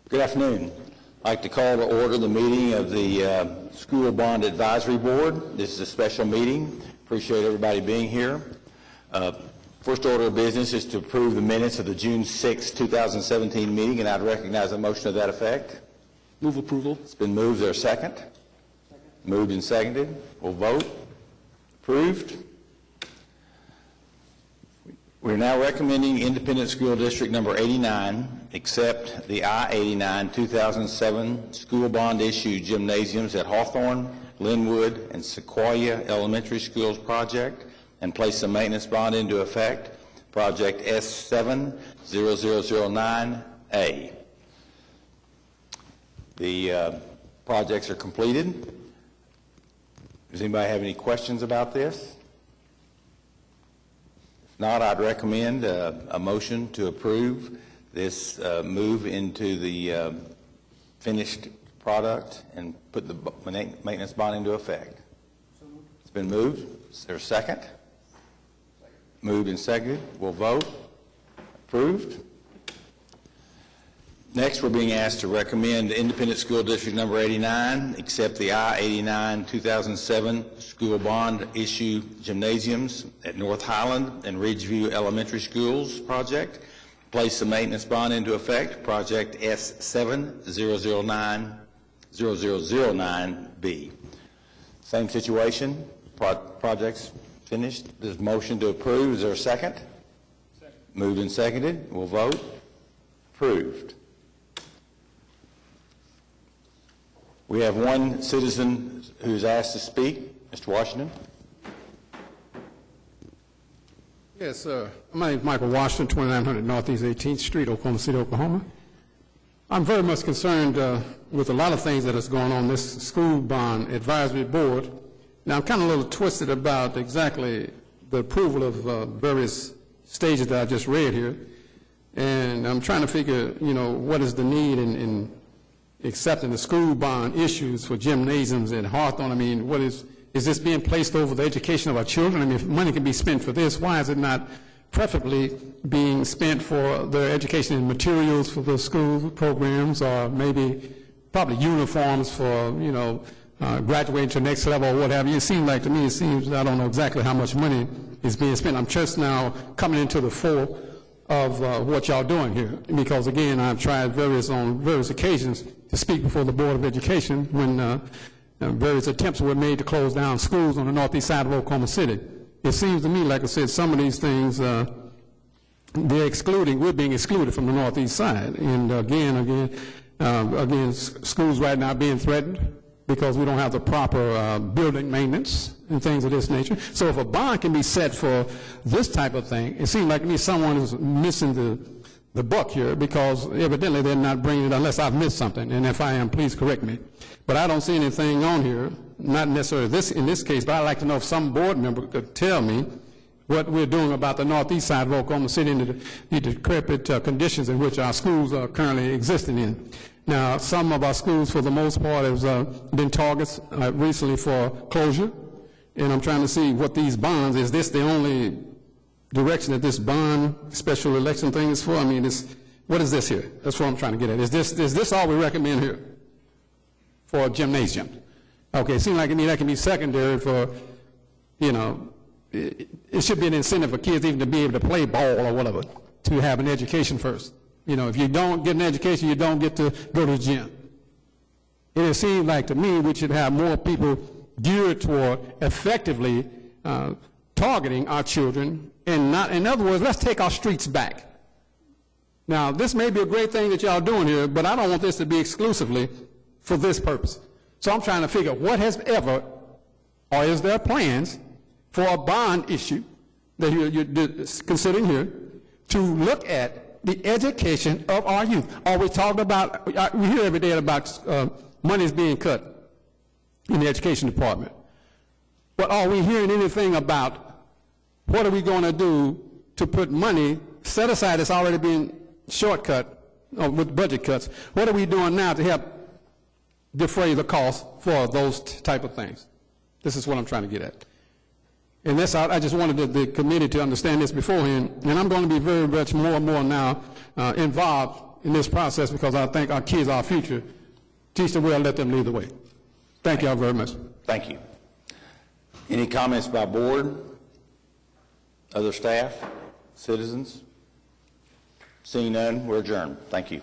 Good afternoon. I'd like to call to order the meeting of the School Bond Advisory Board. This is a special meeting. Appreciate everybody being here. First order of business is to approve the minutes of the June 6, 2017 meeting, and I'd recognize a motion to that effect. Move approval. It's been moved. Is there a second? Moved and seconded. We'll vote. Approved. We're now recommending Independent School District number 89 accept the I-89 2007 school bond issue gymnasiums at Hawthorne, Linwood, and Sequoia Elementary Schools project and place the maintenance bond into effect, project S70009A. The projects are completed. Does anybody have any questions about this? If not, I'd recommend a motion to approve this move into the finished product and put the maintenance bond into effect. It's been moved. Is there a second? Moved and seconded. We'll vote. Approved. Next, we're being asked to recommend Independent School District number 89 accept the I-89 2007 school bond issue gymnasiums at North Highland and Ridgeview Elementary Schools project. Place the maintenance bond into effect, project S70009B. Same situation. Project's finished. There's a motion to approve. Is there a second? Second. Moved and seconded. We'll vote. Approved. We have one citizen who's asked to speak. Mr. Washington. Yes, sir. My name is Michael Washington, 2900 Northeast 18th Street, Oklahoma City, Oklahoma. I'm very much concerned with a lot of things that is going on in this school bond advisory board. Now, I'm kind of a little twisted about exactly the approval of various stages that I just read here. And I'm trying to figure, what is the need in accepting the school bond issues for gymnasiums at Hawthorne. I mean, is this being placed over the education of our children? I mean, if money can be spent for this, why is it not preferably being spent for their education and materials for the school programs, or maybe probably uniforms for, graduating to the next level or what have you? It seems like to me, I don't know exactly how much money is being spent. I'm just now coming into the fore of what y'all doing here, because again, I've tried on various occasions to speak before the Board of Education when various attempts were made to close down schools on the northeast side of Oklahoma City. It seems to me, like I said, some of these things we're being excluded from the northeast side. And again, schools right now are being threatened because we don't have the proper building maintenance and things of this nature. So if a bond can be set for this type of thing, it seems like to me someone is missing the buck here, because evidently they're not bringing it unless I've missed something. And if I am, please correct me. But I don't see anything on here, not necessarily in this case, but I'd like to know if some board member could tell me what we're doing about the northeast side of Oklahoma City and the decrepit conditions in which our schools are currently existing in. Now, some of our schools, for the most part, have been targets recently for closure, and I'm trying to see what these bonds, is this the only direction that this bond special election thing is for? I mean, what is this here? That's what I'm trying to get at. Is this all we recommend here for a gymnasium? Okay, it seems like to me that can be secondary for, it should be an incentive for kids even to be able to play ball or whatever, to have an education first. If you don't get an education, you don't get to go to the gym. It seems like to me we should have more people geared toward effectively targeting our children, and not, in other words, let's take our streets back. Now, this may be a great thing that y'all doing here, but I don't want this to be exclusively for this purpose. So I'm trying to figure what has ever, or is there plans for a bond issue that you're considering here to look at the education of our youth? Are we talking about, we hear every day about monies being cut in the education department. But are we hearing anything about what are we going to do to put money set aside that's already been shortcut with budget cuts? What are we doing now to help defray the cost for those type of things? This is what I'm trying to get at. And this, I just wanted the committee to understand this beforehand, and I'm going to be very much more and more now involved in this process because I think our kids are our future. Teach them well, let them lead the way. Thank you all very much. Thank you. Any comments by board, other staff, citizens? Seeing none, we're adjourned. Thank you.